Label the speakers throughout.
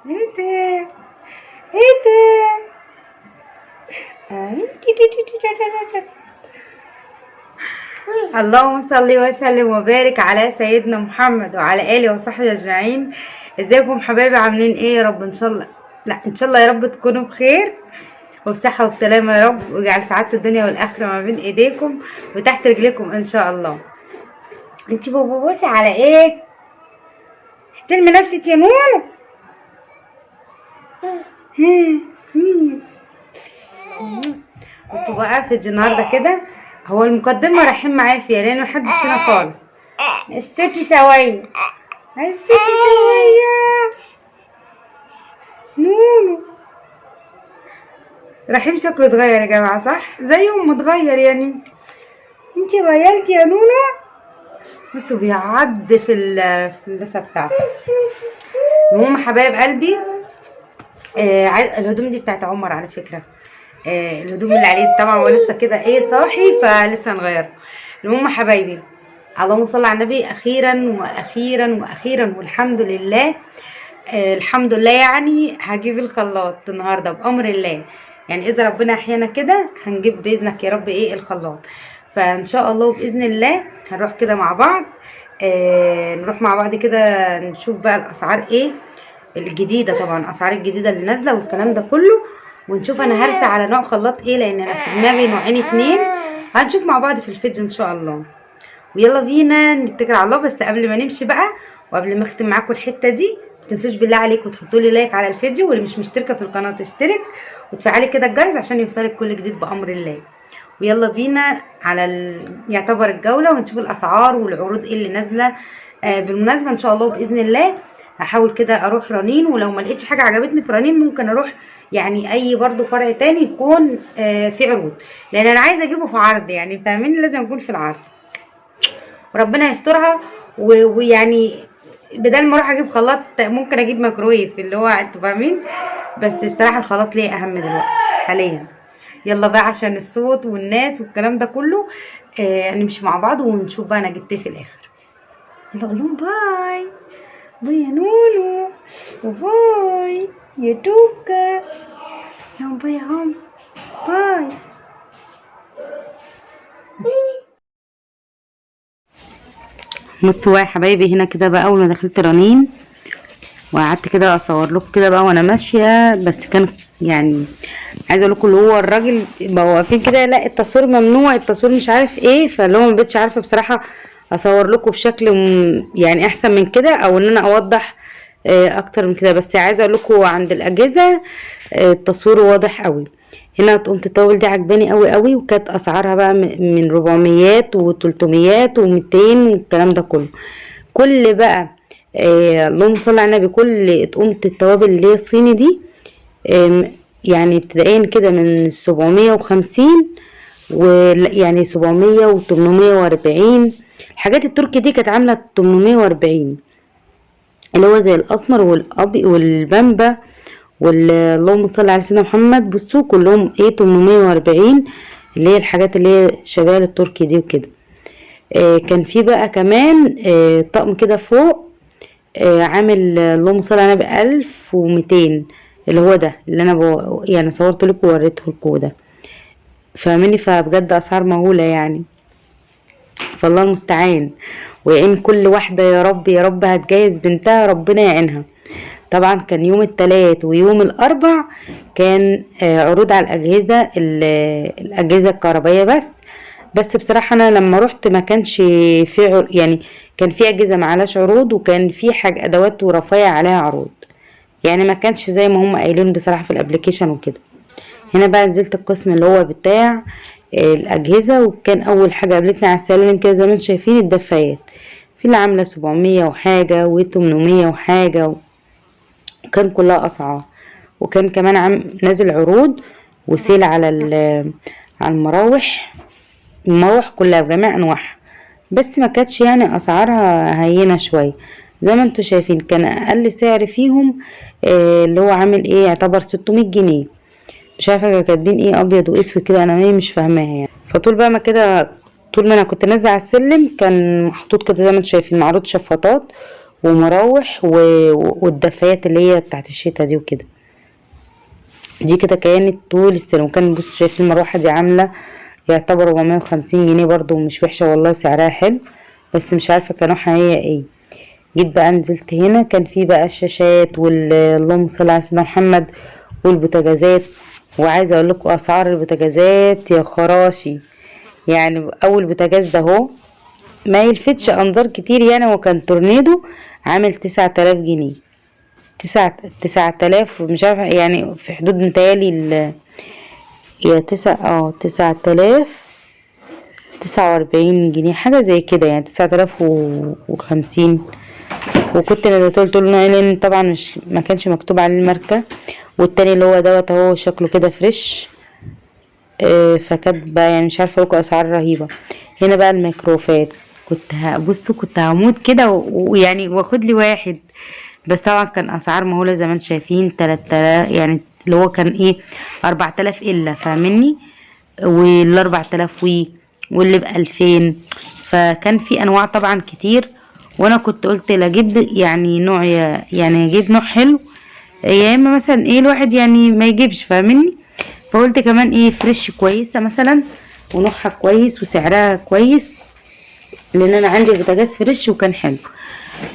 Speaker 1: ايه ده؟ ايه ده؟ اللهم صل وسلم وبارك على سيدنا محمد وعلى اله وصحبه اجمعين. ازيكم حبايبي؟ عاملين ايه يا رب؟ ان شاء الله، لا ان شاء الله يا رب تكونوا بخير وبصحه والسلامه يا رب، ويجعل سعاده الدنيا والاخره ما بين ايديكم وتحت رجليكم ان شاء الله. انتي بتبصي على ايه؟ احترمي نفسك يا نونو. ها مين؟ بصوا بقى فيديو النهارده كده، هو المقدمه رايحين معايا فيها لان محدش هنا خالص. الست سويه، الست سويه نونو. رحيم شكله اتغير يا جماعه، صح؟ زيهم متغير يعني. انتي غيرتي يا نونو. بصوا بيعض في اللثه بتاعته. المهم حبايب قلبي، الهدوم دي بتاعت عمر على فكره. الهدوم اللي عليه طبعا هو لسه كده ايه صاحي، فلسه هنغيره. المهم حبايبي، اللهم صل على النبي. اخيرا واخيرا واخيرا والحمد لله. الحمد لله يعني هجيب الخلاط النهارده بامر الله، يعني اذا ربنا احيانا كده هنجيب باذنك يا رب ايه الخلاط. فان شاء الله باذن الله هنروح كده مع بعض، نروح مع بعض كده نشوف بقى الاسعار ايه الجديده، طبعا الاسعار الجديده اللي نازله والكلام ده كله، ونشوف انا هرسى على نوع خلاط ايه، لان انا في دماغي نوعين اتنين. هنشوف مع بعض في الفيديو ان شاء الله. ويلا بينا نتكل على الله. بس قبل ما نمشي بقى وقبل ما اختم معاكم الحته دي، متنسوش بالله عليكم تحطوا لي لايك على الفيديو، واللي مش مشتركه في القناه تشترك وتفعلي كده الجرس عشان يوصلك كل جديد بامر الله. ويلا بينا على يعتبر الجوله ونشوف الاسعار والعروض ايه اللي نازله. بالمناسبه ان شاء الله باذن الله هحاول كده اروح رنين، ولو ما لقيتش حاجه عجبتني في رنين ممكن اروح يعني اي برضو فرع تاني يكون في عروض، لان انا عايزه اجيبه في عرض، يعني فاهمين لازم يكون في العرض وربنا يسترها. ويعني بدل ما اروح اجيب خلاط ممكن اجيب ميكرويف اللي هو انتوا فاهمين. بس بصراحه الخلاط ليه اهم دلوقتي حاليا. يلا بقى عشان الصوت والناس والكلام ده كله، نمشي مع بعض ونشوف بقى انا جبت ايه في الاخر. يلا اقول لهم باي باي يا نونو، وباي يا توكا. يلا باي يا هم، باي. بصوا يا حبايبي هنا كده بقى، اول ما دخلت رنين وقعدت كده اصور لكم كده بقى وانا ماشيه، بس كان يعني عايزه اقول لكم اللي هو الراجل بقوا واقفين كده، لا التصوير ممنوع، التصوير مش عارف ايه، فاللي هو ما بقتش عارفه بصراحه اصور لكم بشكل يعني احسن من كده، او ان انا اوضح اكتر من كده. بس عايزه اقول لكم عند الاجهزه التصوير واضح قوي. هنا طقم الطاول دي عجباني قوي قوي، وكانت اسعارها بقى من 400 و300 و200 والكلام ده كله. كل بقى اللهم صل على النبي، كل طقمة التوابل اللي هي الصيني دي يعني ابتدائيا كده من 750 ويعني 700 و840. الحاجات التركي دي كانت عامله 840، اللي هو زي الاسمر والابي والبامبا اللهم صل على سيدنا محمد. بصوا كلهم ايه 840، اللي هي الحاجات اللي هي شبال التركي دي وكده. كان في بقى كمان طقم كده فوق عامل اللهم صل على النبي 1200، اللي هو ده اللي انا يعني صورت لكم ووريته لكم ده، فاهمني؟ فبجد اسعار مهوله يعني، فالله المستعان ويعين كل واحده يا رب. يا رب هتجهز بنتها ربنا يعينها. طبعا كان يوم الثلاث ويوم الاربع كان عروض على الاجهزه الكهربائيه بس بصراحه انا لما رحت ما كانش في يعني كان في اجهزه معلاش عروض، وكان في حاجه ادوات ورفايع عليها عروض، يعني ما كانش زي ما هم قايلين بصراحه في الابليكيشن وكده. هنا بقى نزلت القسم اللي هو بتاع الاجهزه، وكان اول حاجه قابلتني على السلالم كده زي ما انتم شايفين الدفايات، في اللي عامله 700 وحاجه و800 وحاجه وكان كلها اسعار. وكان كمان نازل عروض وسيل على المراوح كلها بجميع انواعها، بس ما كانتش يعني اسعارها هينه شويه زي ما انتم شايفين. كان اقل سعر فيهم اللي هو عامل ايه يعتبر 600 جنيه، مش عارفه كاتبين ايه ابيض واسود كده، انا مش فاهماها يعني. فطول بقى ما كده، طول ما انا كنت نازله على السلم كان محطوط كده زي ما انتم شايفين معروض شفاطات ومراوح والدفايات اللي هي بتاعت الشتا دي وكده. دي كده كانت طول السنة. وكان بصوا شايفين المروحة دي عاملة يعتبر 450 جنيه برضو، مش وحشة والله، سعرها حلو، بس مش عارفة كان نوعها هي ايه. جيت بقى نزلت هنا، كان في بقى الشاشات اللهم صل على سيدنا محمد والبوتاجازات. وعايزه اقول لكم اسعار البوتاجازات يا خراشي. يعني اول بوتاجاز ده اهو ما يلفتش انظار كتير، يعني هو كان تورنيدو عامل 9000 جنيه. 9000 مش عارفه، يعني في حدود متهيألي يا 9049 جنيه حاجه زي كده، يعني 9050. وكنت نزلت قلت له لان طبعا مش ما كانش مكتوب عليه الماركه. والتاني اللي هو دوت اهو شكله كده فريش. فكانت بقى يعني مش عارفه لكم اسعار رهيبه. هنا بقى الميكروفات، كنت هموت كده ويعني واخد لي واحد. بس طبعا كان اسعار مهوله زي ما انتم شايفين، 3000 يعني اللي هو كان ايه 4000 الا فاهمني، وال 4000 واللي ب2000. فكان في انواع طبعا كتير. وانا كنت قلت لا اجيب يعني نوع، يعني اجيب نوع حلو، يا اما مثلا ايه الواحد يعني ما يجيبش فاهمني. فقلت كمان ايه فريش كويسه مثلا، ونوعها كويس وسعرها كويس، لان انا عندي البوتاجاز فريش وكان حلو.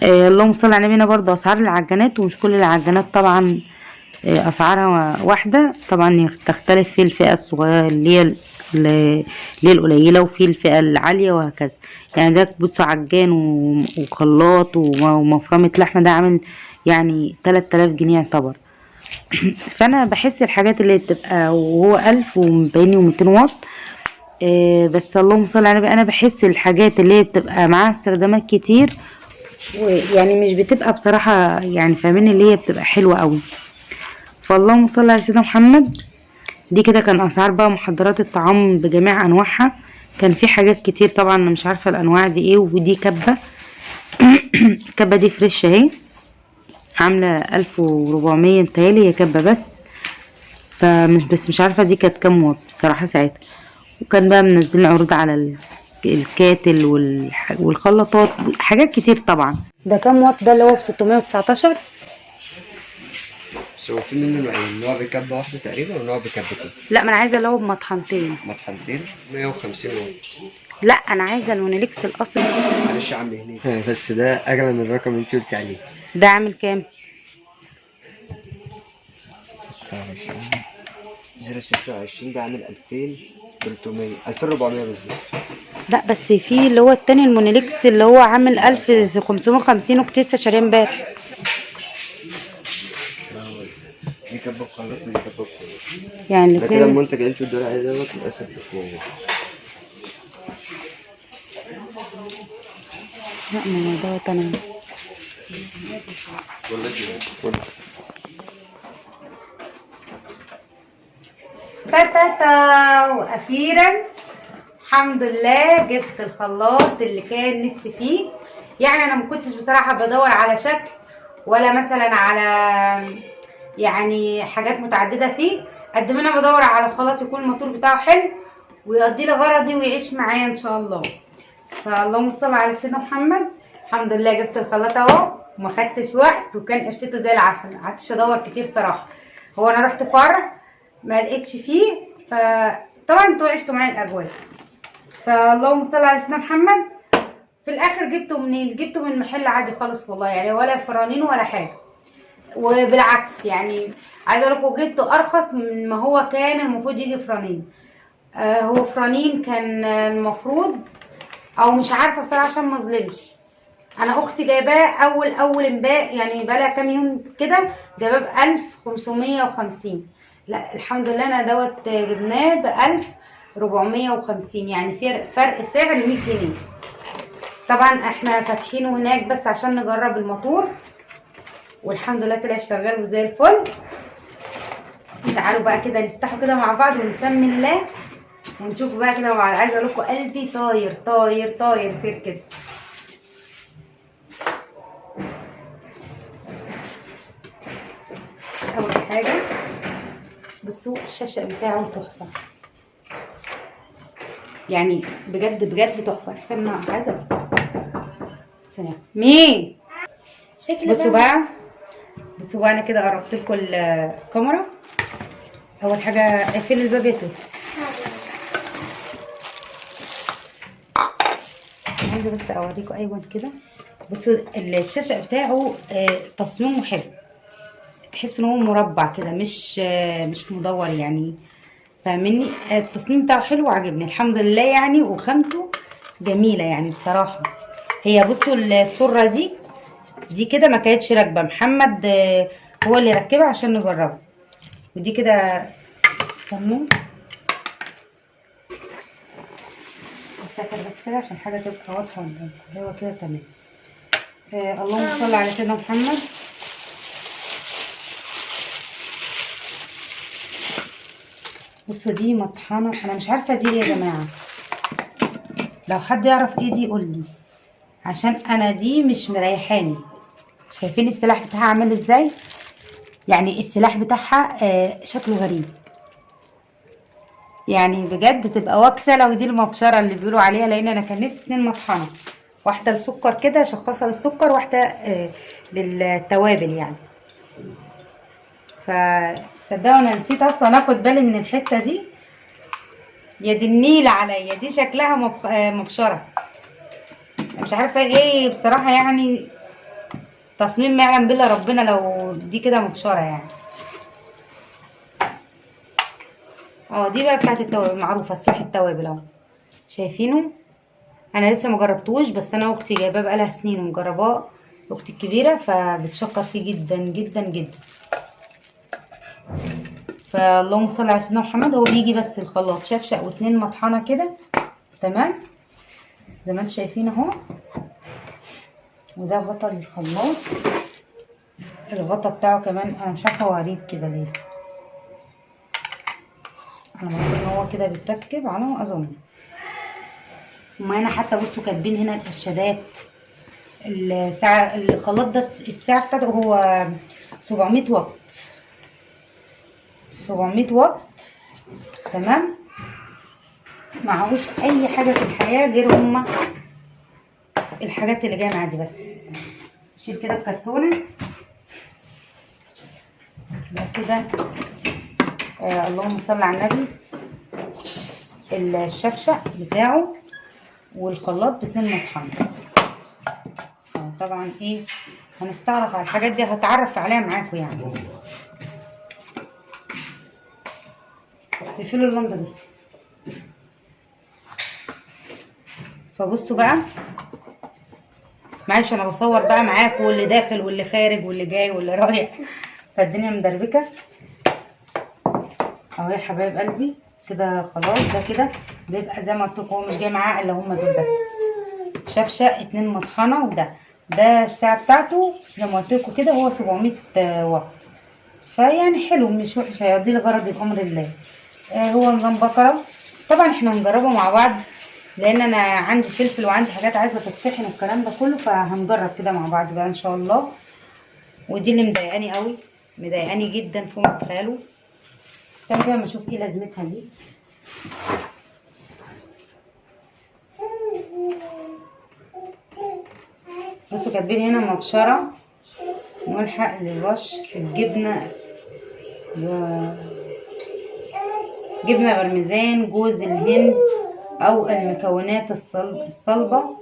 Speaker 1: اللهم صل على نبينا. برضه اسعار العجانات، ومش كل العجانات طبعا اسعارها واحده، طبعا تختلف في الفئه الصغيره اللي هي القليله، وفي الفئه العاليه وهكذا. يعني ده بصوا عجان وخلاط ومفرمه لحمه، ده عامل يعني 3000 جنيه يعتبر. فانا بحس الحاجات اللي بتبقى وهو 1000 ومبيني و200 واط. بس اللهم صل على النبي، انا بحس الحاجات اللي هي بتبقى معاها استخدامات كتير، ويعني مش بتبقى بصراحة يعني فاهمين اللي هي بتبقى حلوة قوي. فاللهم صل على سيدنا محمد. دي كده كان اسعار بقى محضرات الطعام بجميع انواعها. كان في حاجات كتير طبعا انا مش عارفة الانواع دي ايه. ودي كبة الكبة دي فريش اهي، عاملة 1400 متهيألي هي كبة بس. مش عارفة دي كانت كام واط بصراحة ساعتها. وكان بقى منزلين عروض على الكاتل والخلاطات، حاجات كتير طبعا. ده كام واط ده اللي هو ب619؟
Speaker 2: بس هو في منه نوعين، نوع بكبة واحدة تقريبا ونوع بكبتين.
Speaker 1: لا ما انا عايزه اللي هو بمطحنتين.
Speaker 2: مطحنتين 150 واط.
Speaker 1: لا انا عايزه المونوليكس الاصلي.
Speaker 2: معلش يا عم هناك بس ده اغلى من الرقم اللي انت قلتي عليه.
Speaker 1: ده عامل كام؟
Speaker 2: 26 ده عامل 2300 2400 بالظبط.
Speaker 1: لا بس في اللي هو التاني المونوليكس اللي هو عامل 1550 وكنت لسه شاريه امبارح.
Speaker 2: دي كبة بخلاط ودي كبة بخلاط.
Speaker 1: يعني
Speaker 2: ده كده
Speaker 1: الاثنين.
Speaker 2: المنتج اللي انت بتدوري عليه دوت للاسف مش موجود.
Speaker 1: لا ما هو دوت انا. تا واخيرا الحمد لله جبت الخلاط اللي كان نفسي فيه. يعني انا ما كنتش بصراحه بدور على شكل ولا مثلا على يعني حاجات متعدده فيه، قد ما انا بدور على خلاط يكون الموتور بتاعه حلو ويقضي لي غرضي ويعيش معايا ان شاء الله. فاللهم صل على سيدنا محمد. الحمد لله جبت الخلاط اهو وما خدتش وقت، وكان قرفته زي العسل، ما قعدتش ادور كتير صراحه. هو انا رحت فرع ما لقيتش فيه، فطبعا انتوا عشتوا معايا الاجواء. فاللهم صل على سيدنا محمد. في الاخر جبته منين؟ جبته من محل عادي خالص والله، يعني ولا فرانين ولا حاجه، وبالعكس يعني عايزه اقول لكم جبته ارخص من ما هو كان المفروض يجي فرانين. هو فرانين كان المفروض، او مش عارفه بصراحه عشان ما اظلمش، انا اختي جايباه اول امبارح، يعني بقالها كام يوم كده جايباه ب 1550. لا الحمد لله انا دوت جبناه ب 1450، يعني في فرق سعر 100 جنيه. طبعا احنا فاتحينه هناك بس عشان نجرب الموتور، والحمد لله طلع شغال وزي الفل. تعالوا بقى كده نفتحه كده مع بعض ونسمي الله ونشوف بقى كده مع بعض. عايزه اقول لكم قلبي طاير طاير طاير طير كده. اول حاجه بصوا الشاشه بتاعه تحفه، يعني بجد بجد تحفه. استنى عايزه سلام مين بصوا بقى انا كده قربت لكم الكاميرا. اول حاجه اقفل الباب يا توت. عايزه بس اوريكم ايوه كده. بصوا الشاشه بتاعه تصميمه حلو، تحس ان هو مربع كده مش مدور يعني، فاهمني؟ التصميم بتاعه حلو وعجبني الحمد لله يعني، وخامته جميله يعني بصراحه. هي بصوا السره دي كده ما كانتش راكبه، محمد هو اللي ركبها عشان نجربها. ودي كده استنوا افتكر بس كده عشان حاجه تبقى واضحه قدامكم. هو كده تمام. اللهم صل على سيدنا محمد. بصوا دي مطحنه، انا مش عارفه دي ايه يا جماعه، لو حد يعرف ايه دي يقول لي، عشان انا دي مش مريحاني. شايفين السلاح بتاعها عامل ازاي؟ يعني السلاح بتاعها شكله غريب يعني بجد، تبقى واكسه لو دي المبشره اللي بيقولوا عليها، لان انا كان نفسي 2 مطحنه، واحده للسكر كده شخصها للسكر، واحده للتوابل يعني. فصدقوا انا نسيت اصلا اخد بالي من الحته دي، يا دي النيله عليا، دي شكلها مبشره، مش عارفه ايه بصراحه يعني، تصميم ما يعلم بالله ربنا لو دي كده مبشره يعني. دي بقى بتاعت التوابل معروفه، سلاح التوابل اهو، شايفينه؟ انا لسه مجربتوش، بس انا اختي جايباه بقالها سنين ومجرباه، اختي الكبيره، فبتشكر فيه جدا جدا جدا. فاللهم صل على سيدنا محمد. هو بيجي بس الخلاط شفشق و2 مطحنه كده تمام زي ما انتم شايفين اهو. وده غطا الخلاط، الغطا بتاعه كمان انا مش عارفه هو غريب كده ليه، انا المفروض ان هو كده بيتركب على ما اظن. هما هنا حتى بصوا كاتبين هنا الارشادات. الساعه الخلاط ده الساعه بتاعته هو 700 واط، 700 واط تمام. معهوش اي حاجه في الحياه غير هما الحاجات اللي جايه معاه دي بس. شيل كده الكرتونه ده كده. اللهم صل على النبي. الشفشق بتاعه والخلاط ب2 مطحنه. طبعا ايه هنستعرف على الحاجات دي، هتعرف عليها معاكم يعني. بيقفلوا اللمبه دي. فبصوا بقى معلش انا بصور بقى معاكم واللي داخل واللي خارج واللي جاي واللي رايح، فالدنيا مدربكه اهو يا حبايب قلبي. كده خلاص ده كده بيبقى زي ما قلت لكم، هو مش جاي معاه الا هما دول بس، شفشق 2 مطحنه. وده الساعه بتاعته زي ما قلت لكم كده، هو 700 واط، فيعني حلو مش وحش، هيقضي لي غرضي بامر الله. هو نظام بكره. طبعا احنا هنجربه مع بعض، لان انا عندي فلفل وعندي حاجات عايزه تتطحن والكلام ده كله، فهنجرب كده مع بعض بقى ان شاء الله. ودي اللي مضايقاني قوي، مضايقاني جدا فوق ما تتخيلوا. استنى كده اما اشوف ايه لازمتها دي. بصوا كاتبين هنا مبشره ملحق للوش الجبنه، جبنه بارميزان، جوز الهند، او المكونات الصلبه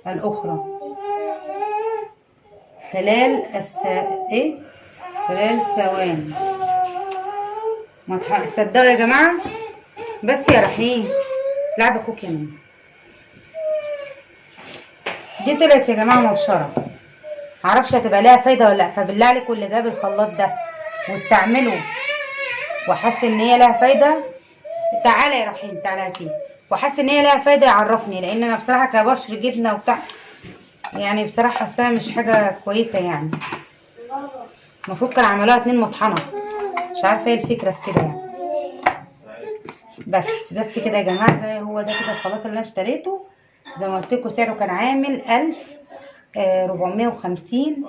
Speaker 1: الاخرى خلال خلال ثواني. ما تصدقوا يا جماعه، بس يا رحيم لعب اخوك يا ماما. دي طلعت يا جماعه مبشره، معرفش هتبقى لها فايده ولا لا. فبالله عليكم اللي جاب الخلاط ده واستعمله وحس ان هي لها فايده، تعالى يا رحيم تعالى هاتيه، وحس ان هي لها فايده يعرفني، لان انا بصراحه كبشر جبنه وبتاع يعني بصراحه حاساها مش حاجه كويسه يعني. المفروض كانوا عملوها 2 مطحنه، مش عارفه ايه الفكره في كده يعني. بس كده يا جماعه، زي هو ده كده الخلاط اللي انا اشتريته. زي ما قلت لكم سعره كان عامل 1450.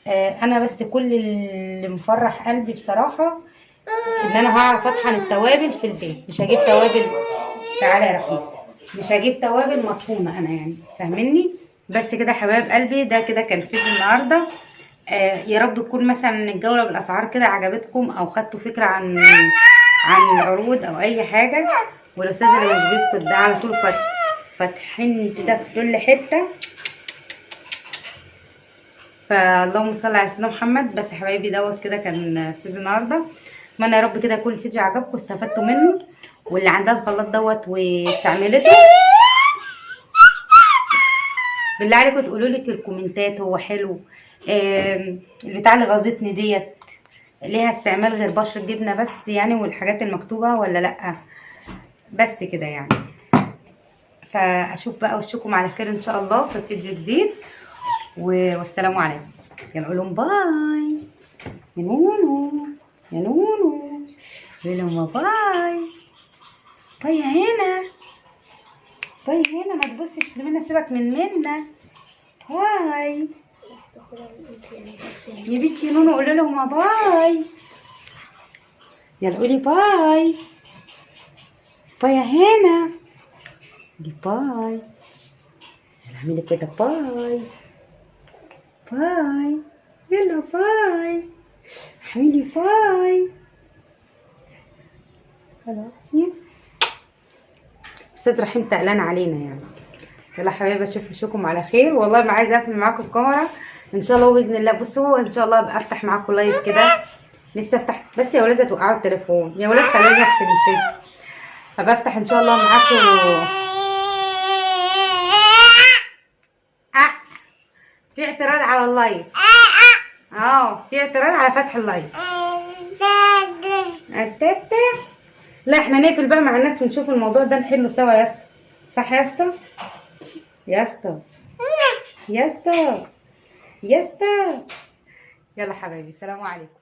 Speaker 1: انا بس كل اللي مفرح قلبي بصراحه ان انا هعرف اطحن التوابل في البيت، مش هجيب توابل. تعالى يا رحمه، مش هجيب توابل مطحونه انا يعني، فاهميني؟ بس كده يا حبايب قلبي، ده كده كان فيديو النهارده. يا رب تكون مثلا الجولة بالاسعار كده عجبتكم، او خدتوا فكرة عن العروض او اي حاجة. والاستاذ اللي مش بيسكت ده على طول فاتحين كده في كل حتة. فاللهم صل على سيدنا محمد. بس يا حبايبي دوت كده كان فيديو النهارده. اتمنى يا رب كده يكون الفيديو عجبكم واستفدتوا منه، واللي عندها الخلاط دوت واستعملته بالله عليكم تقولوا لي في الكومنتات هو حلو. البتاع اللي غاظتني ديت ليها استعمال غير بشر الجبنه بس يعني، والحاجات المكتوبه ولا لا؟ بس كده يعني. فاشوف بقى وشكم على خير ان شاء الله في فيديو جديد، والسلام عليكم. يلا قولوا باي يا نونو، يا نونو قولي لهم باي. باي هنا، باي هنا، ما تبصش لمنى، سيبك من منى. باي يا بنتي يا نونو، قولي لهم باي. يلا قولي باي. باي هنا، قولي باي. يلا اعملي كده باي. باي يلا باي، اعملي باي. خلاص استاذ رحيم تقلان علينا يعني. يلا حبايبي اشوفكم على خير. والله ما عايزه اقفل معاكم الكاميرا ان شاء الله باذن الله. بصوا ان شاء الله ابقى افتح معاكم لايف كده. نفسي افتح بس يا ولاد توقعوا التليفون يا ولاد، خليني اختم الفيديو. هبقى افتح ان شاء الله معاكم. في اعتراض على اللايف. في اعتراض على فتح اللايف. لا احنا نقفل بقى مع الناس ونشوف الموضوع ده نحله سوا يا اسطى. صح يا اسطى؟ يا اسطى، يا اسطى، يا اسطى. يلا حبايبي، السلام عليكم.